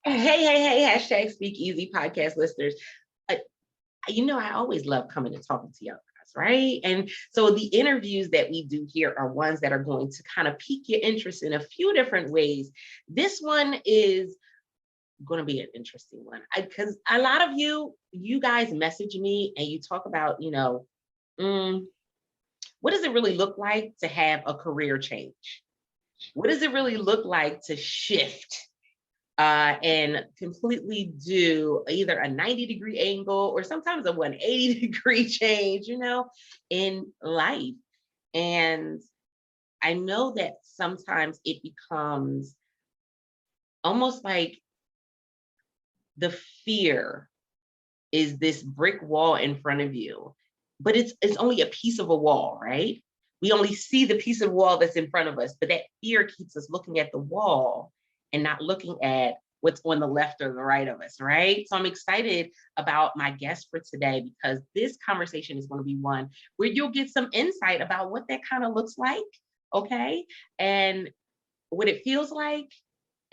Hey, hashtag Speak Easy podcast listeners. Uh, I always love coming and talking to y'all guys, right? And so the interviews that we do here are ones that are going to kind of pique your interest in a few different ways. This one is going to be an interesting one because a lot of you guys message me and you talk about, what does it really look like to have a career change? What does it really look like to shift and completely do either a 90-degree angle or sometimes a 180-degree change, in life? And I know that sometimes it becomes almost like the fear is this brick wall in front of you, but it's only a piece of a wall, right? We only see the piece of wall that's in front of us, but that fear keeps us looking at the wall and not looking at what's on the left or the right of us, right? So I'm excited about my guest for today because this conversation is going to be one where you'll get some insight about what that kind of looks like, okay? And what it feels like,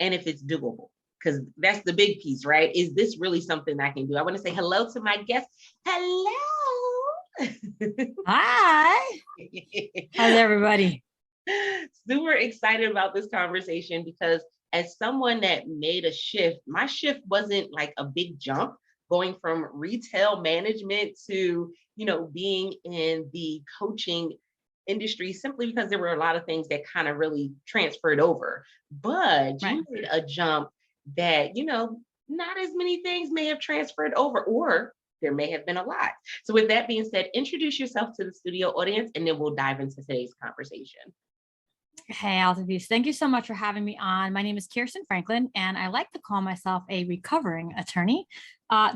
and if it's doable. Because that's the big piece, right? Is this really something I can do? I want to say hello to my guest. Hello. Hi. How's everybody? Super excited about this conversation because as someone that made a shift, my shift wasn't like a big jump going from retail management to, being in the coaching industry simply because there were a lot of things that kind of really transferred over. But you made a jump that, not as many things may have transferred over, or there may have been a lot. So with that being said, introduce yourself to the studio audience, and then we'll dive into today's conversation. Hey, Altavius, thank you so much for having me on. My name is Kirsten Franklin, and I like to call myself a recovering attorney,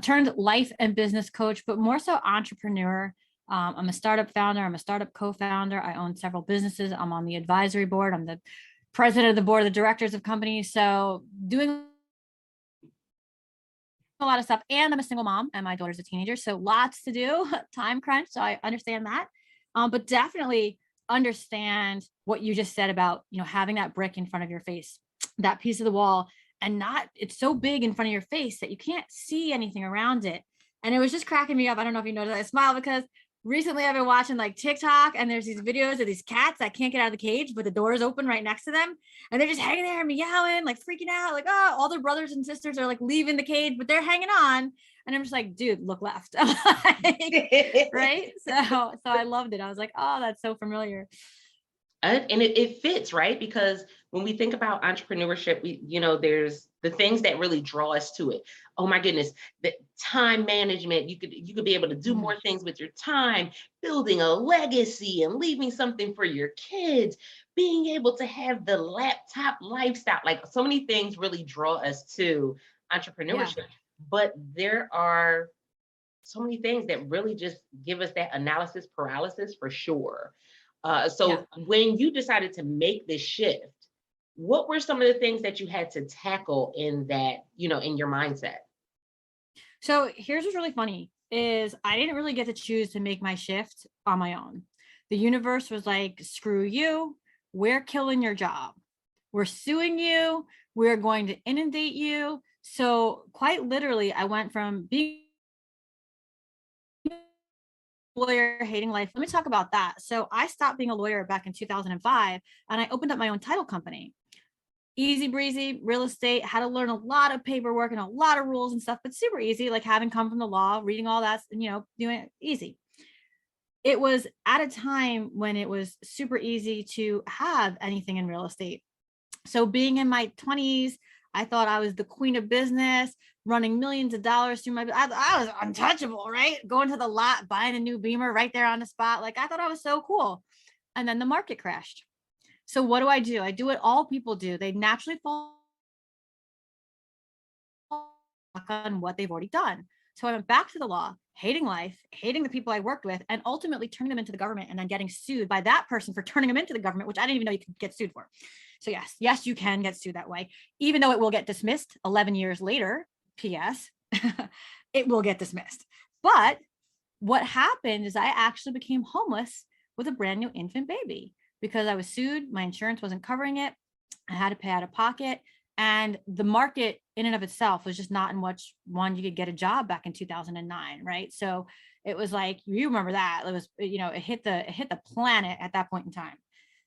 turned life and business coach, but more so entrepreneur. I'm a startup founder. I'm a startup co-founder. I own several businesses. I'm on the advisory board. I'm the president of the board of directors of companies. So doing a lot of stuff, and I'm a single mom and my daughter's a teenager. So lots to do, time crunch. So I understand that, but definitely understand what you just said about, having that brick in front of your face, that piece of the wall, and it's so big in front of your face that you can't see anything around it. And it was just cracking me up. I don't know if you noticed, I smile because recently I've been watching like TikTok, and there's these videos of these cats that can't get out of the cage, but the door is open right next to them. And they're just hanging there meowing, like freaking out, like, oh, all their brothers and sisters are like leaving the cage, but they're hanging on. And I'm just like, dude, look left. Right. So I loved it. I was like, oh, that's so familiar. And it fits, right? Because when we think about entrepreneurship, there's the things that really draw us to it. Oh my goodness, the time management. You could be able to do more things with your time, building a legacy and leaving something for your kids, being able to have the laptop lifestyle. Like so many things really draw us to entrepreneurship. Yeah. But there are so many things that really just give us that analysis paralysis for sure. When you decided to make this shift, what were some of the things that you had to tackle in that, in your mindset? So here's what's really funny is I didn't really get to choose to make my shift on my own. The universe was like, screw you. We're killing your job. We're suing you. We're going to inundate you. So quite literally, I went from being lawyer, hating life. Let me talk about that. So I stopped being a lawyer back in 2005, and I opened up my own title company. Easy breezy, real estate, had to learn a lot of paperwork and a lot of rules and stuff, but super easy, like having come from the law, reading all that, and, doing it easy. It was at a time when it was super easy to have anything in real estate. So being in my 20s, I thought I was the queen of business, running millions of dollars through I was untouchable, right? Going to the lot, buying a new Beamer right there on the spot. Like I thought I was so cool. And then the market crashed. So what do? I do what all people do. They naturally fall on what they've already done. So I went back to the law, hating life, hating the people I worked with, and ultimately turning them into the government and then getting sued by that person for turning them into the government, which I didn't even know you could get sued for. So yes, you can get sued that way, even though it will get dismissed 11 years later. P.S. It will get dismissed. But what happened is I actually became homeless with a brand new infant baby because I was sued. My insurance wasn't covering it. I had to pay out of pocket. And the market in and of itself was just not in which one you could get a job back in 2009, right? So it was like, you remember that, it was, it hit the planet at that point in time.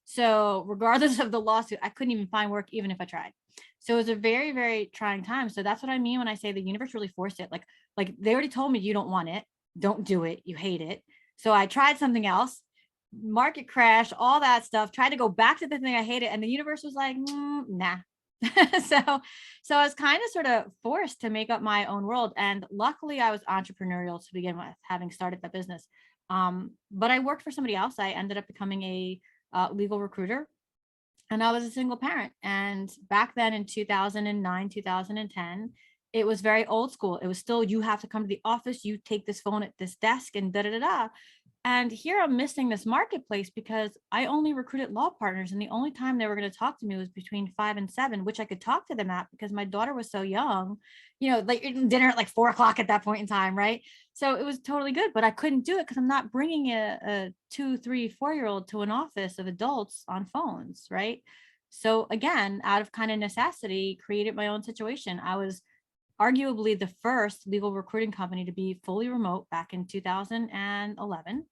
So regardless of the lawsuit, I couldn't even find work even if I tried. So it was a very, very trying time. So that's what I mean when I say the universe really forced it. Like they already told me, you don't want it, don't do it, you hate it. So I tried something else, market crash, all that stuff, tried to go back to the thing I hated. And the universe was like, nah. so I was kind of sort of forced to make up my own world. And luckily I was entrepreneurial to begin with, having started that business. But I worked for somebody else. I ended up becoming a legal recruiter, and I was a single parent. And back then in 2009, 2010, it was very old school. It was still, you have to come to the office, you take this phone at this desk and da da da da. And here I'm missing this marketplace because I only recruited law partners. And the only time they were going to talk to me was between 5 and 7, which I could talk to them at because my daughter was so young, like eating dinner at like 4 o'clock at that point in time. Right. So it was totally good, but I couldn't do it because I'm not bringing a 2, 3, 4-year-old to an office of adults on phones. Right. So again, out of kind of necessity, created my own situation. I was arguably the first legal recruiting company to be fully remote back in 2011.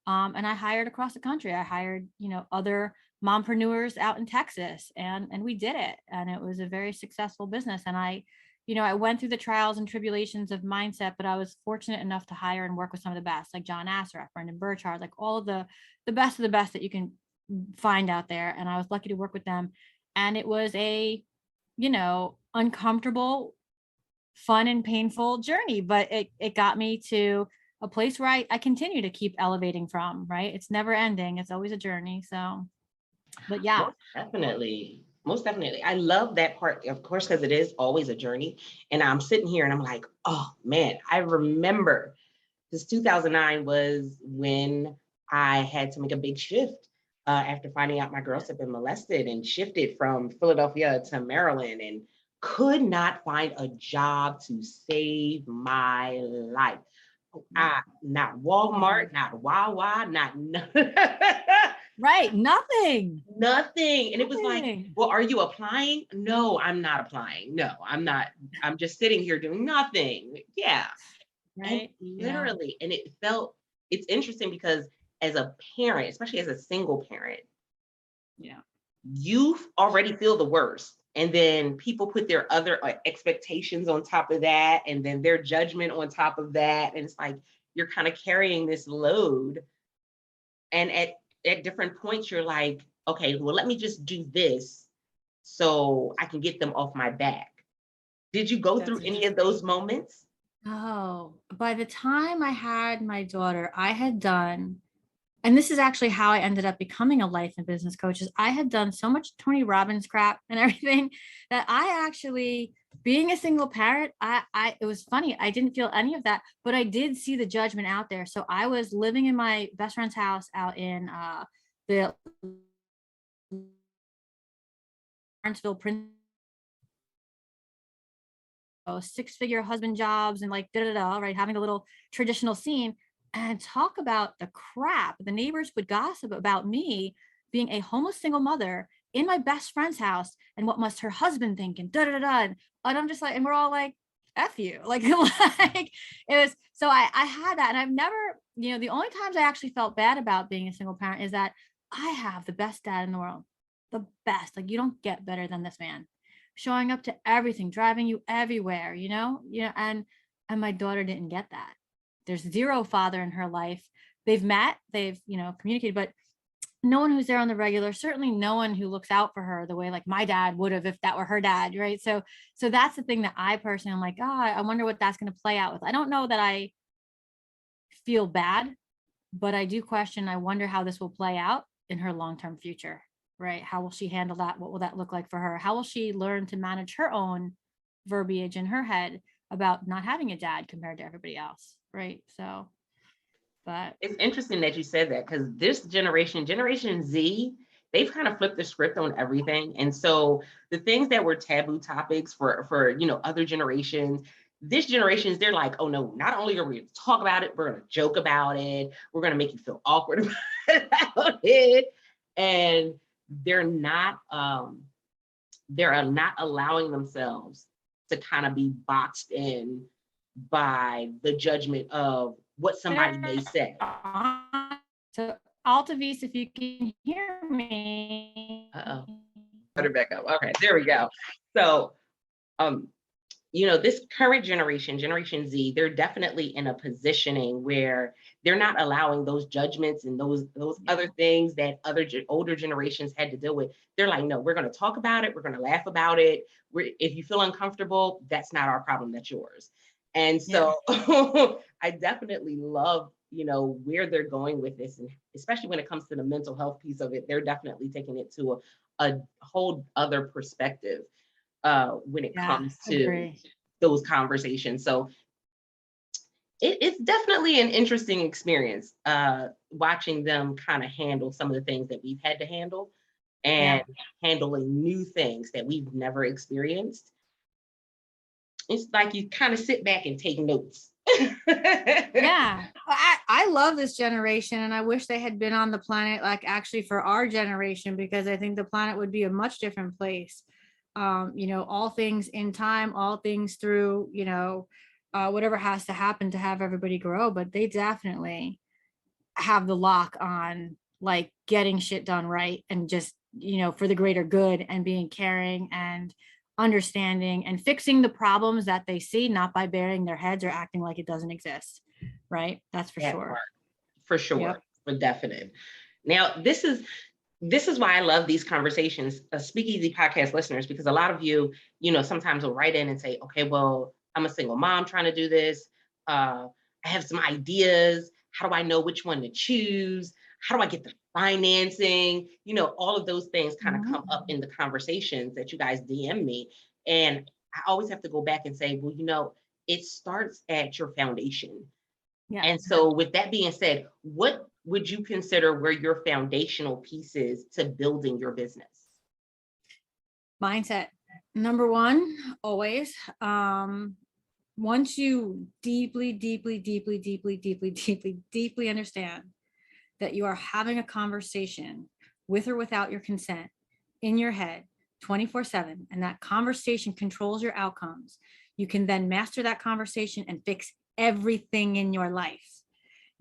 And I hired across the country. I hired, other mompreneurs out in Texas, and we did it. And it was a very successful business. And I went through the trials and tribulations of mindset, but I was fortunate enough to hire and work with some of the best, like John Assaraf, Brendan Burchard, like all of the best of the best that you can find out there. And I was lucky to work with them. And it was a, uncomfortable, fun and painful journey, but it got me to a place where I continue to keep elevating from, right? It's never ending. It's always a journey. So, but yeah. Most definitely. I love that part, of course, because it is always a journey. And I'm sitting here and I'm like, oh man, I remember this 2009 was when I had to make a big shift after finding out my girls had been molested, and shifted from Philadelphia to Maryland, and could not find a job to save my life. Not Walmart, not Wawa, not right, nothing. Nothing. And it was like, well, are you applying? No, I'm not applying. No, I'm not. I'm just sitting here doing nothing. Yeah. Right. And literally, and it's interesting because as a parent, especially as a single parent, you already feel the worst. And then people put their other expectations on top of that, and then their judgment on top of that. And it's like, you're kind of carrying this load. And at different points, you're like, okay, well, let me just do this so I can get them off my back. Did you go through any of those moments? Oh, by the time I had my daughter, I had done, and this is actually how I ended up becoming a life and business coach, is I had done so much Tony Robbins crap and everything that I actually, being a single parent, it was funny. I didn't feel any of that, but I did see the judgment out there. So I was living in my best friend's house out in the Lawrenceville, Prince, 6-figure husband jobs and like right, having a little traditional scene, and talk about the crap the neighbors would gossip about me being a homeless single mother in my best friend's house, and what must her husband think, and and I'm just like, and we're all like, F you, like like it was. So I had that, and I've never, the only times I actually felt bad about being a single parent is that I have the best dad in the world, the best, like you don't get better than this man, showing up to everything, driving you everywhere, and my daughter didn't get that. There's zero father in her life. They've met, they've, communicated, but no one who's there on the regular, certainly no one who looks out for her the way like my dad would have if that were her dad, right? So that's the thing that I personally, I'm like, I wonder what that's going to play out with. I don't know that I feel bad, but I do question, I wonder how this will play out in her long-term future, right? How will she handle that? What will that look like for her? How will she learn to manage her own verbiage in her head about not having a dad compared to everybody else, right? So, but it's interesting that you said that, because this generation Z, they've kind of flipped the script on everything. And so the things that were taboo topics for other generations, this generation, they're like, oh no, not only are we going to talk about it, we're going to joke about it, we're going to make you feel awkward about it. And they're not they're not allowing themselves to kind of be boxed in by the judgment of what somebody may say. So Altavis, if you can hear me. Uh-oh. Put it back up. Okay, there we go. So, this current generation, Generation Z, they're definitely in a positioning where they're not allowing those judgments and those other things that older generations had to deal with. They're like, no, we're going to talk about it. We're going to laugh about it. If you feel uncomfortable, that's not our problem. That's yours. And so I definitely love, where they're going with this. And especially when it comes to the mental health piece of it, they're definitely taking it to a whole other perspective when it comes to those conversations. So it's definitely an interesting experience watching them kind of handle some of the things that we've had to handle and handling new things that we've never experienced. It's like you kind of sit back and take notes. Yeah, I love this generation, and I wish they had been on the planet, like actually for our generation, because I think the planet would be a much different place. All things in time, all things through, whatever has to happen to have everybody grow, but they definitely have the lock on like getting shit done right and just, for the greater good and being caring and understanding and fixing the problems that they see, not by burying their heads or acting like it doesn't exist. Right. That's for sure. For sure. Yep. For definite. Now, this is why I love these conversations, Speakeasy podcast listeners, because a lot of you, sometimes will write in and say, okay, well, I'm a single mom trying to do this. I have some ideas. How do I know which one to choose? How do I get the financing? All of those things kind of come up in the conversations that you guys DM me. And I always have to go back and say, well, it starts at your foundation. Yeah. And so with that being said, what would you consider were your foundational pieces to building your business? Mindset. Number one, always. Once you deeply understand that you are having a conversation with or without your consent in your head 24/7, and that conversation controls your outcomes, you can then master that conversation and fix everything in your life.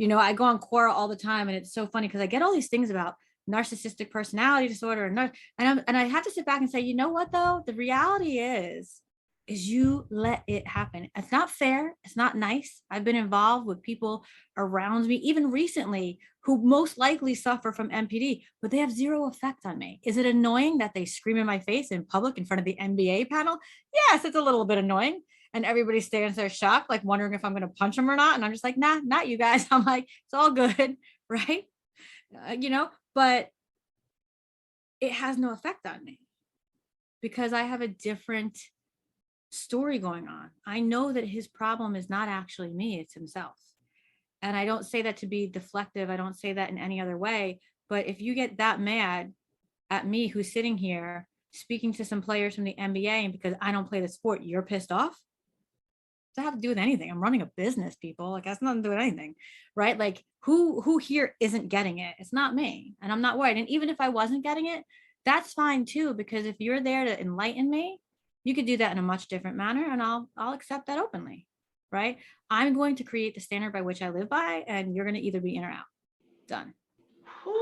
I go on Quora all the time, and it's so funny because I get all these things about narcissistic personality disorder and I have to sit back and say, you know what though? The reality is you let it happen. It's not fair. It's not nice. I've been involved with people around me, even recently, who most likely suffer from MPD, but they have zero effect on me. Is it annoying that they scream in my face in public in front of the NBA panel? Yes, it's a little bit annoying. And everybody stands there shocked, like wondering if I'm going to punch them or not. And I'm just like, nah, not you guys. I'm like, it's all good. Right. But it has no effect on me because I have a different story going on. I know that his problem is not actually me, it's himself. And I don't say that to be deflective. I don't say that in any other way. But if you get that mad at me, who's sitting here speaking to some players from the NBA, and because I don't play the sport, you're pissed off. Doesn't have to do with anything. I'm running a business, people. Like, that's nothing to do with anything, right? Like, who here isn't getting it? It's not me, and I'm not worried. And even if I wasn't getting it, that's fine too, because if you're there to enlighten me, you could do that in a much different manner, and I'll accept that openly, right? I'm going to create the standard by which I live by, and you're going to either be in or out. Done.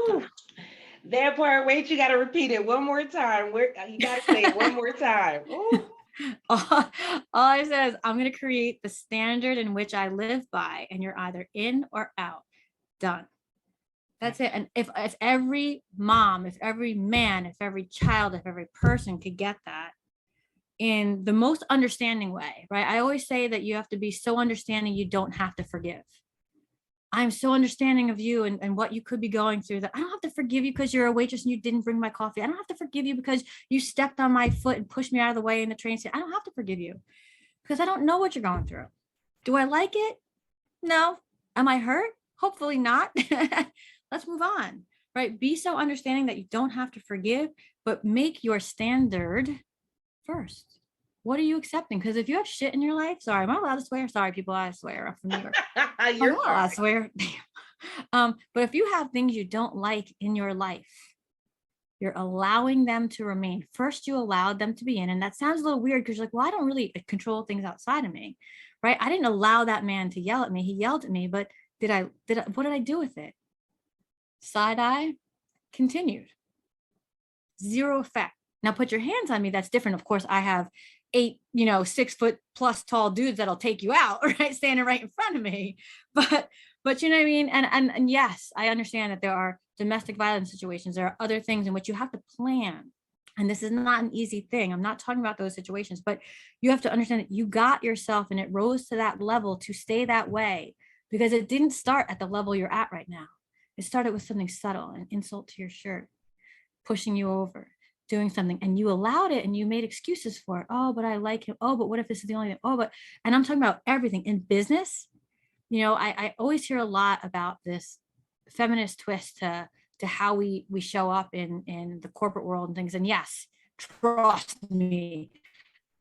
Done. That part, wait, you got to repeat it one more time. You got to say it one more time. All I said is I'm going to create the standard in which I live by, and you're either in or out. Done. That's it. And if every mom, if every man, if every child, if every person could get that in the most understanding way, right? I always say that you have to be so understanding you don't have to forgive. I'm so understanding of you and what you could be going through that I don't have to forgive you because you're a waitress and you didn't bring my coffee. I don't have to forgive you because you stepped on my foot and pushed me out of the way in the train station. I don't have to forgive you because I don't know what you're going through. Do I like it? No. Am I hurt? Hopefully not. Let's move on, right? Be so understanding that you don't have to forgive, but make your standard first. What are you accepting? Because if you have shit in your life, sorry, am I allowed to swear? Sorry, people, I swear. I'm from New York. You're not allowed to swear. But if you have things you don't like in your life, You're allowing them to remain. First, you allowed them to be in. And that sounds a little weird because you're like, well, I don't really control things outside of me, right? I didn't allow that man to yell at me. He yelled at me, but what did I do with it? Side eye, continued. Zero effect. Now put your hands on me. That's different. Of course, I have 8, 6 foot plus tall dudes that'll take you out, right? Standing right in front of me. But you know what I mean? And yes, I understand that there are domestic violence situations. There are other things in which you have to plan. And this is not an easy thing. I'm not talking about those situations, but you have to understand that you got yourself and it rose to that level to stay that way because it didn't start at the level you're at right now. It started with something subtle, an insult to your shirt, pushing you over, doing something, and you allowed it and you made excuses for it. Oh, but I like him. Oh, but what if this is the only thing? Oh, and I'm talking about everything in business. I always hear a lot about this feminist twist to how we show up in the corporate world and things. And yes, trust me,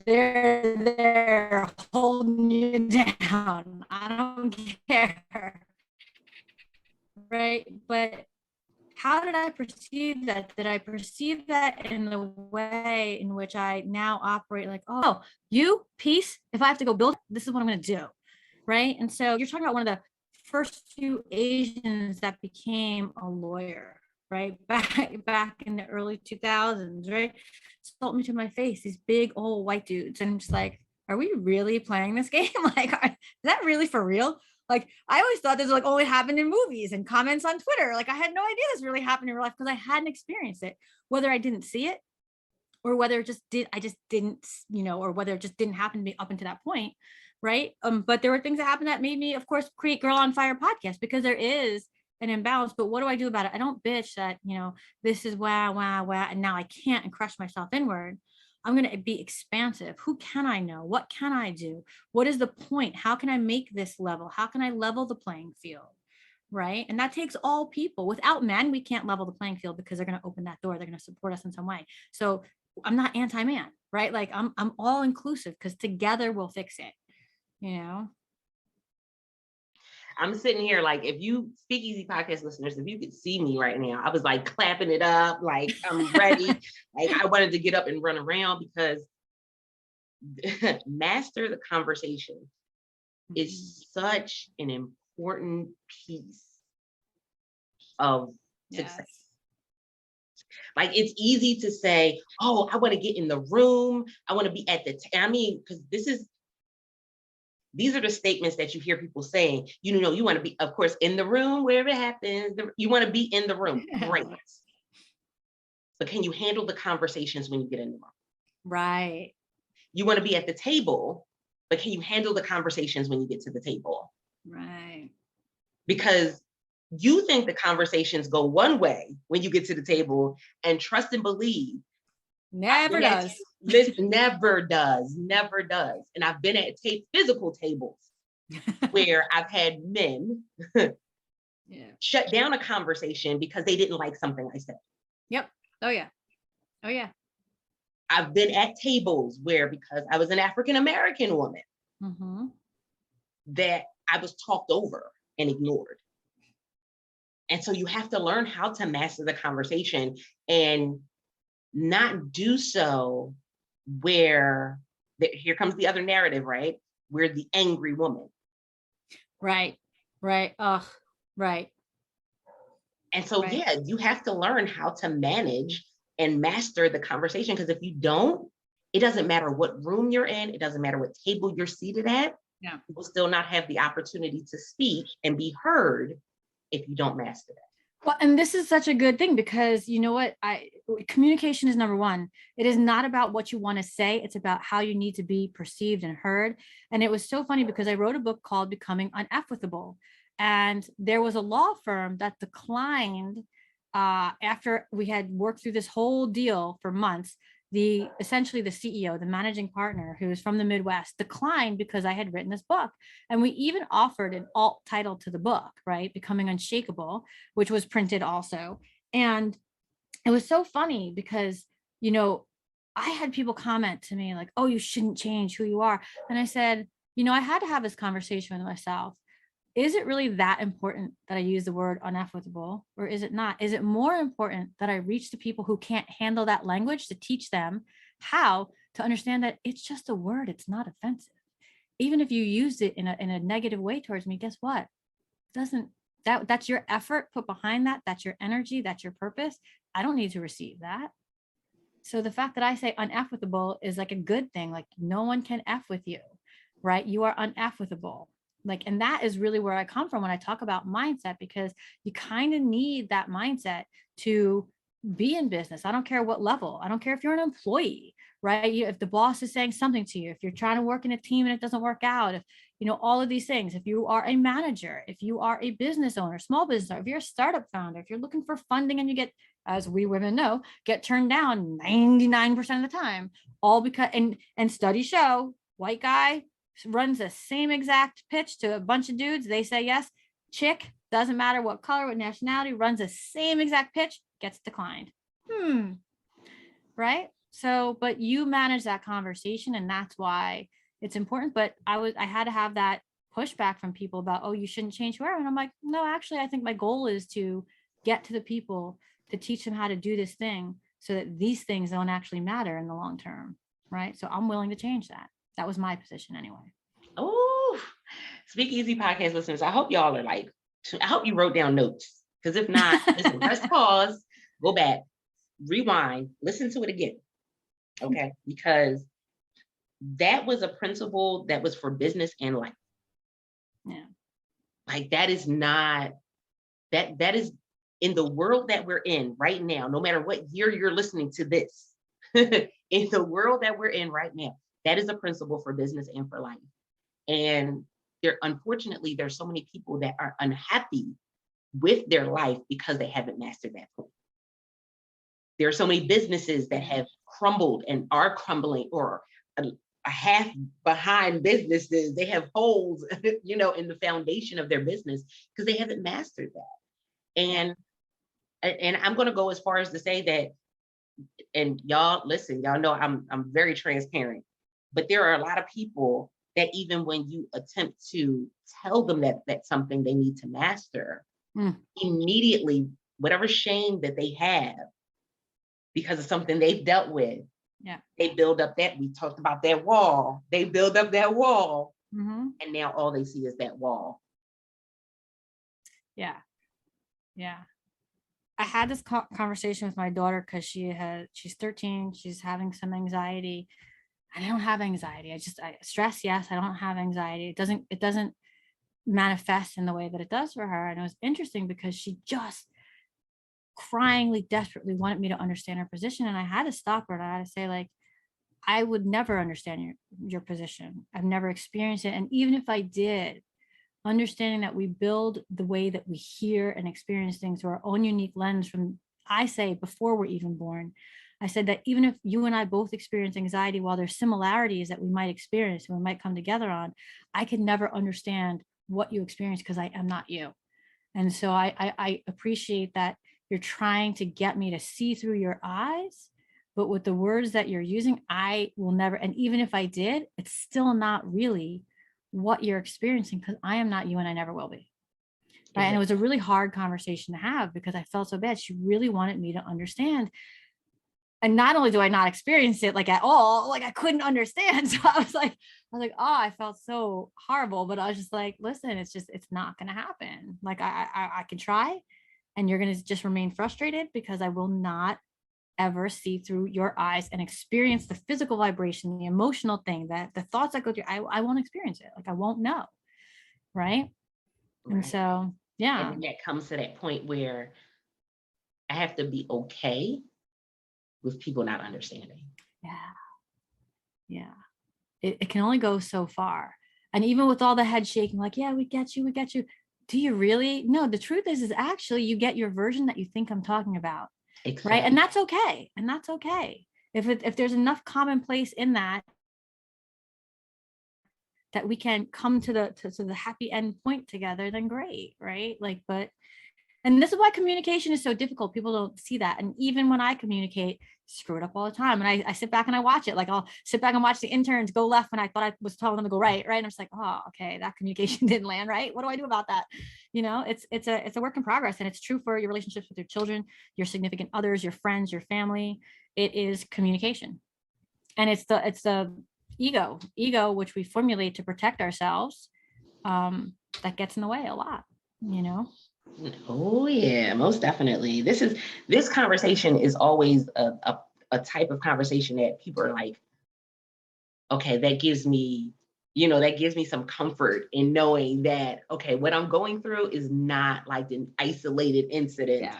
they're holding you down. I don't care. Right. But how did I perceive that? Did I perceive that in the way in which I now operate like, oh, you peace, if I have to go build, this is what I'm going to do. Right. And so you're talking about one of the first few Asians that became a lawyer, right? Back in the early 2000s, right? Told me to my face, these big old white dudes. And I'm just like, are we really playing this game? Like, is that really for real? Like, I always thought this like only happened in movies and comments on Twitter. Like, I had no idea this really happened in real life because I hadn't experienced it, whether I didn't see it or whether it just didn't, or whether it just didn't happen to me up until that point. Right. But there were things that happened that made me, of course, create Girl on Fire podcast because there is an imbalance. But what do I do about it? I don't bitch that, this is wow, and now I can't and crush myself inward. I'm going to be expansive. Who can I know? What can I do? What is the point? How can I make this level? How can I level the playing field? Right. And that takes all people. Without men, we can't level the playing field because they're going to open that door. They're going to support us in some way. So I'm not anti-man, right? Like I'm all inclusive because together we'll fix it. I'm sitting here like, if you Speakeasy podcast listeners, if you could see me right now, I was like clapping it up, like I'm ready. Like I wanted to get up and run around because master the conversation is such an important piece of success. Yes. Like it's easy to say, oh, I want to get in the room. I want to be at the, because these are the statements that you hear people saying, you want to be, of course, in the room, wherever it happens, you want to be in the room. Great. But can you handle the conversations when you get in the room? Right. You want to be at the table, but can you handle the conversations when you get to the table? Right. Because you think the conversations go one way when you get to the table, and trust and believe. Never does. Never does. And I've been at physical tables where I've had men shut down a conversation because they didn't like something I said. Yep. Oh yeah. I've been at tables where, because I was an African-American woman, that I was talked over and ignored. And so you have to learn how to master the conversation and not do so where here comes the other narrative, right? We're the angry woman. Right. Right. And so, you have to learn how to manage and master the conversation, because if you don't, it doesn't matter what room you're in. It doesn't matter what table you're seated at. Yeah. You will still not have the opportunity to speak and be heard if you don't master that. Well, and this is such a good thing because you know what? Communication is number one. It is not about what you want to say. It's about how you need to be perceived and heard. And it was so funny because I wrote a book called Becoming Unequitable. And there was a law firm that declined after we had worked through this whole deal for months. Essentially the CEO, the managing partner, who was from the Midwest, declined because I had written this book. And we even offered an alt title to the book, right? Becoming Unshakable, which was printed also. And it was so funny because, I had people comment to me like, oh, you shouldn't change who you are. And I said, I had to have this conversation with myself. is it really that important that I use the word unequitable, or is it not? Is it more important that I reach the people who can't handle that language to teach them how to understand that it's just a word, it's not offensive. Even if you use it in a negative way towards me, guess what? Doesn't that's your effort put behind that, that's your energy, that's your purpose. I don't need to receive that. So the fact that I say unequitable is like a good thing, like no one can F with you, right? You are unequitable. Like, and that is really where I come from when I talk about mindset, because you kind of need that mindset to be in business. I don't care what level. I don't care if you're an employee, right? If the boss is saying something to you, if you're trying to work in a team and it doesn't work out, if all of these things, if you are a manager, if you are a business owner, small business owner, if you're a startup founder, if you're looking for funding and you get, as we women know, get turned down 99% of the time, all because, and studies show, white guy runs the same exact pitch to a bunch of dudes, they say yes. Chick, doesn't matter what color, what nationality, runs the same exact pitch, gets declined. Right? So, but you manage that conversation, and that's why it's important. But I had to have that pushback from people about, oh, you shouldn't change whoever. And I'm like, no, actually, I think my goal is to get to the people to teach them how to do this thing so that these things don't actually matter in the long term. Right? So I'm willing to change that. That was my position anyway. Oh, Speakeasy podcast listeners, I hope y'all are I hope you wrote down notes. Because if not, listen, press pause, go back, rewind, listen to it again. Okay? Because that was a principle that was for business and life. Yeah. Like that is not, that is in the world that we're in right now, no matter what year you're listening to this, in the world that we're in right now, that is a principle for business and for life. And unfortunately, there's so many people that are unhappy with their life because they haven't mastered that point. There are so many businesses that have crumbled and are crumbling, or a half behind businesses. They have holes, in the foundation of their business because they haven't mastered that. And I'm going to go as far as to say that, and y'all listen, y'all know I'm very transparent, but there are a lot of people that even when you attempt to tell them that that's something they need to master, immediately, whatever shame that they have because of something they've dealt with, they build up that, we talked about that wall, they build up that wall, and now all they see is that wall. Yeah. I had this conversation with my daughter because she's 13, she's having some anxiety. I don't have anxiety. I stress, yes. I don't have anxiety. It doesn't manifest in the way that it does for her. And it was interesting because she just cryingly, desperately wanted me to understand her position. And I had to stop her and I had to say, like, I would never understand your position. I've never experienced it. And even if I did, understanding that we build the way that we hear and experience things through our own unique lens from, I say, before we're even born. I said that even if you and I both experience anxiety, while there's similarities that we might experience and we might come together on, I could never understand what you experience because I am not you. And so I appreciate that you're trying to get me to see through your eyes, but with the words that you're using, I will never, and even if I did, it's still not really what you're experiencing because I am not you and I never will be. Right. And it was a really hard conversation to have because I felt so bad. She really wanted me to understand. And not only do I not experience it like at all, like I couldn't understand. So I was like, oh, I felt so horrible. But I was just like, listen, it's not going to happen. Like I can try and you're going to just remain frustrated because I will not ever see through your eyes and experience the physical vibration, the emotional thing, that the thoughts that go through, I won't experience it. Like I won't know. Right. And so, yeah. And that comes to that point where I have to be okay with people not understanding. Yeah. It can only go so far. And even with all the head shaking, like, yeah, we get you. Do you really? No, the truth is actually you get your version that you think I'm talking about. Exactly. Right. And that's okay. If there's enough commonplace in that we can come to the happy end point together, then great. Right. And this is why communication is so difficult. People don't see that. And even when I communicate, screw it up all the time. And I sit back and I watch it. Like I'll sit back and watch the interns go left when I thought I was telling them to go right. Right. And I'm just like, oh, okay, that communication didn't land right. What do I do about that? You know, it's a work in progress. And it's true for your relationships with your children, your significant others, your friends, your family. It is communication. And it's the ego, which we formulate to protect ourselves, that gets in the way a lot, you know? Oh yeah, most definitely. This conversation is always a type of conversation that people are like, okay, that gives me, that gives me some comfort in knowing that, okay, what I'm going through is not like an isolated incident, Yeah.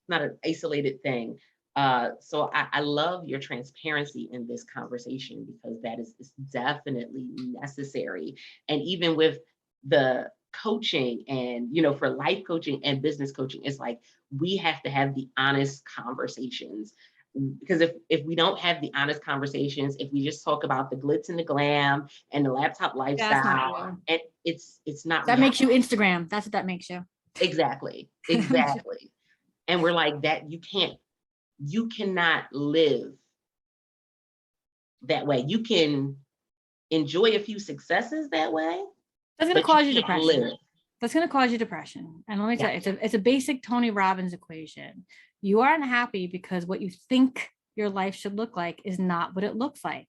not an isolated thing. So I love your transparency in this conversation, because that is definitely necessary. And even with the coaching and, for life coaching and business coaching, it's like we have to have the honest conversations. Because if we don't have the honest conversations, if we just talk about the glitz and the glam and the laptop lifestyle, and it's not that makes you Instagram. That's what that makes you. Exactly. And we're like that, you cannot live that way. You can enjoy a few successes that way. That's going to cause you depression. Live. That's going to cause you depression. And let me tell you, it's a basic Tony Robbins equation. You are unhappy because what you think your life should look like is not what it looks like.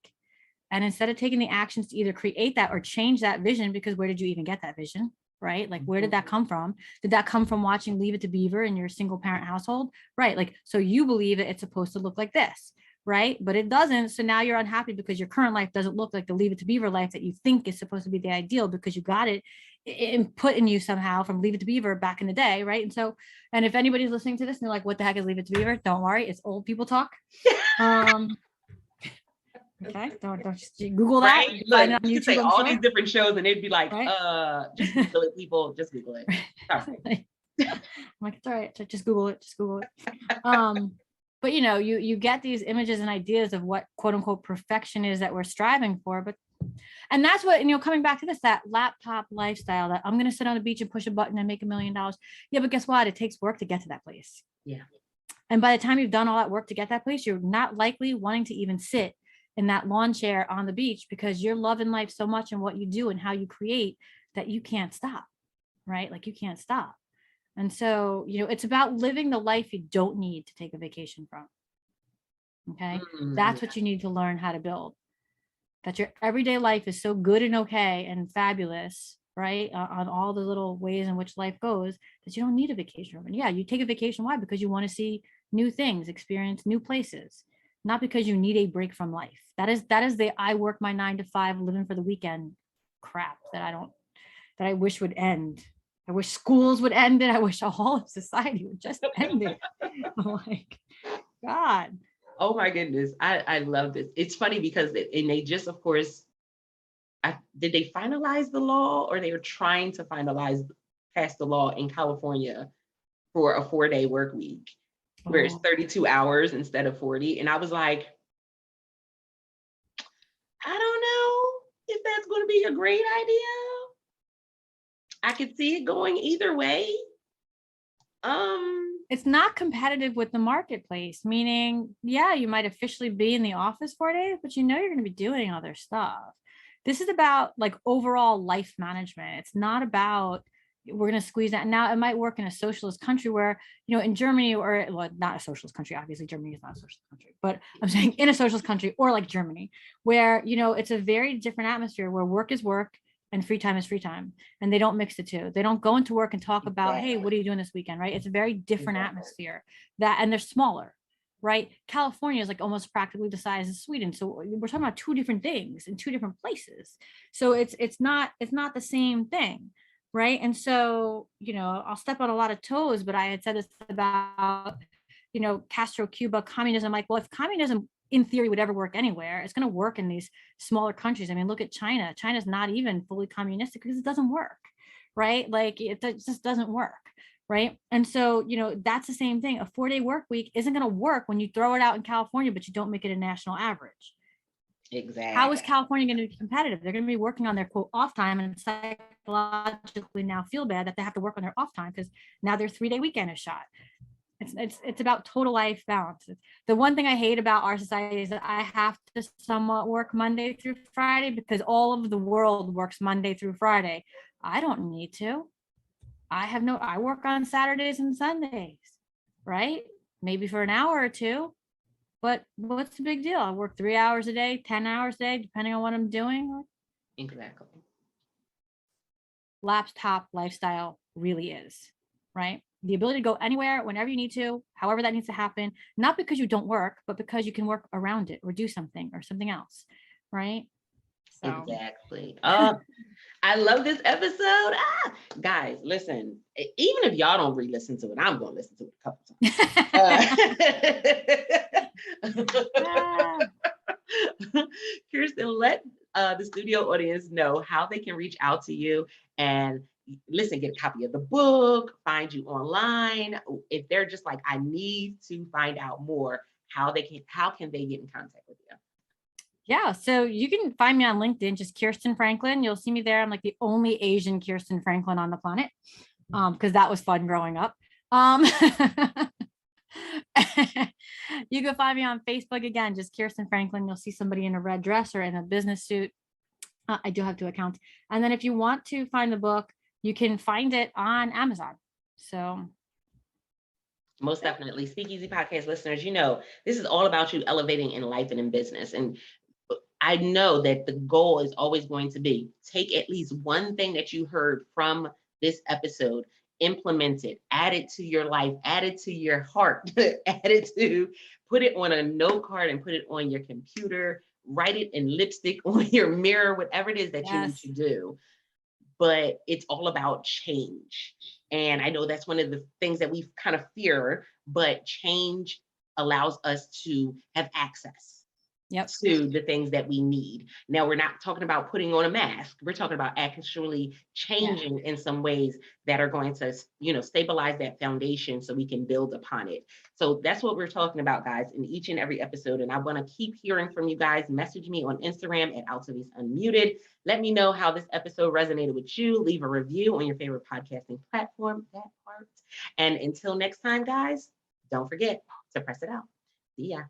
And instead of taking the actions to either create that or change that vision, because where did you even get that vision? Right? Like, where did that come from? Did that come from watching Leave It to Beaver in your single parent household? Right? Like, so you believe that it's supposed to look like this, right? But it doesn't. So now you're unhappy because your current life doesn't look like the Leave It to Beaver life that you think is supposed to be the ideal, because you got it input in you somehow from Leave It to Beaver back in the day, right? And so, and if anybody's listening to this and they're like, what the heck is Leave It to Beaver? Don't worry, it's old people talk. Okay, don't just Google that. Right? Look, you could say all these different shows and they'd be like, right? Just Google it, people, just Google it. Sorry. I'm like, it's all right, just Google it, but you get these images and ideas of what quote unquote perfection is that we're striving for, and that's what, coming back to this, that laptop lifestyle, that I'm going to sit on the beach and push a button and make $1 million. Yeah, but guess what? It takes work to get to that place. Yeah. And by the time you've done all that work to get that place, you're not likely wanting to even sit in that lawn chair on the beach, because you're loving life so much and what you do and how you create that you can't stop, right? Like, you can't stop. And so, it's about living the life you don't need to take a vacation from. Okay. That's what you need to learn how to build. That your everyday life is so good and okay and fabulous, right? On all the little ways in which life goes, that you don't need a vacation from. And yeah, you take a vacation. Why? Because you want to see new things, experience new places, not because you need a break from life. That is the I work my 9 to 5 living for the weekend crap that I wish would end. I wish schools would end it. I wish all of society would just end it. I'm like, God. Oh my goodness. I love this. It's funny because they just, of course, did they finalize the law, or they were trying to pass the law in California for a 4-day work week, where it's 32 hours instead of 40. And I was like, I don't know if that's going to be a great idea. I could see it going either way. It's not competitive with the marketplace, meaning, yeah, you might officially be in the office 4 days, but you're going to be doing other stuff. This is about like overall life management. It's not about, we're going to squeeze that. Now, it might work in a socialist country where, in Germany, or well, not a socialist country, obviously Germany is not a socialist country, but I'm saying in a socialist country, or like Germany, where, it's a very different atmosphere where work is work and free time is free time. And they don't mix the two. They don't go into work and talk about, hey, what are you doing this weekend? Right. It's a very different atmosphere and they're smaller, right? California is like almost practically the size of Sweden. So we're talking about two different things in two different places. So it's not the same thing. Right. And so, I'll step on a lot of toes, but I had said this about, Castro, Cuba, communism. Like, well, if communism in theory would ever work anywhere, it's going to work in these smaller countries. I mean, look at China. China's not even fully communistic because it doesn't work, right? Like, it just doesn't work, right? And so, that's the same thing. A 4-day work week isn't going to work when you throw it out in California, but you don't make it a national average. Exactly. How is California going to be competitive? They're going to be working on their quote off time, and psychologically now feel bad that they have to work on their off time because now their 3-day weekend is shot. It's about total life balance. The one thing I hate about our society is that I have to somewhat work Monday through Friday because all of the world works Monday through Friday. I don't need to. I work on Saturdays and Sundays, right? Maybe for an hour or two, but what's the big deal? I work 3 hours a day, 10 hours a day, depending on what I'm doing. Exactly. Laptop lifestyle really is, right? The ability to go anywhere, whenever you need to, however that needs to happen, not because you don't work, but because you can work around it or do something or something else, right? So. Exactly. I love this episode. Guys, listen, even if y'all don't re-listen to it, I'm going to listen to it a couple times. Kirsten, let the studio audience know how they can reach out to you and listen, get a copy of the book, find you online. If they're just like, I need to find out more, how can they get in contact with you? Yeah, so you can find me on LinkedIn, just Kirsten Franklin. You'll see me there. I'm like the only Asian Kirsten Franklin on the planet, because that was fun growing up. You can find me on Facebook again, just Kirsten Franklin. You'll see somebody in a red dress or in a business suit. I do have 2 accounts. And then if you want to find the book, you can find it on Amazon. So most definitely. Speakeasy Podcast listeners, you know, this is all about you elevating in life and in business. And I know that the goal is always going to be take at least one thing that you heard from this episode, implement it, add it to your life, add it to your heart, put it on a note card and put it on your computer, write it in lipstick on your mirror, whatever it is that you need to do. But it's all about change. And I know that's one of the things that we kind of fear, but change allows us to have access to the things that we need. Now, we're not talking about putting on a mask. We're talking about actually changing in some ways that are going to, stabilize that foundation so we can build upon it. So that's what we're talking about, guys, in each and every episode. And I want to keep hearing from you guys. Message me on Instagram at Altavis Unmuted. Let me know how this episode resonated with you. Leave a review on your favorite podcasting platform, that part. And until next time, guys, don't forget to press it out. See ya.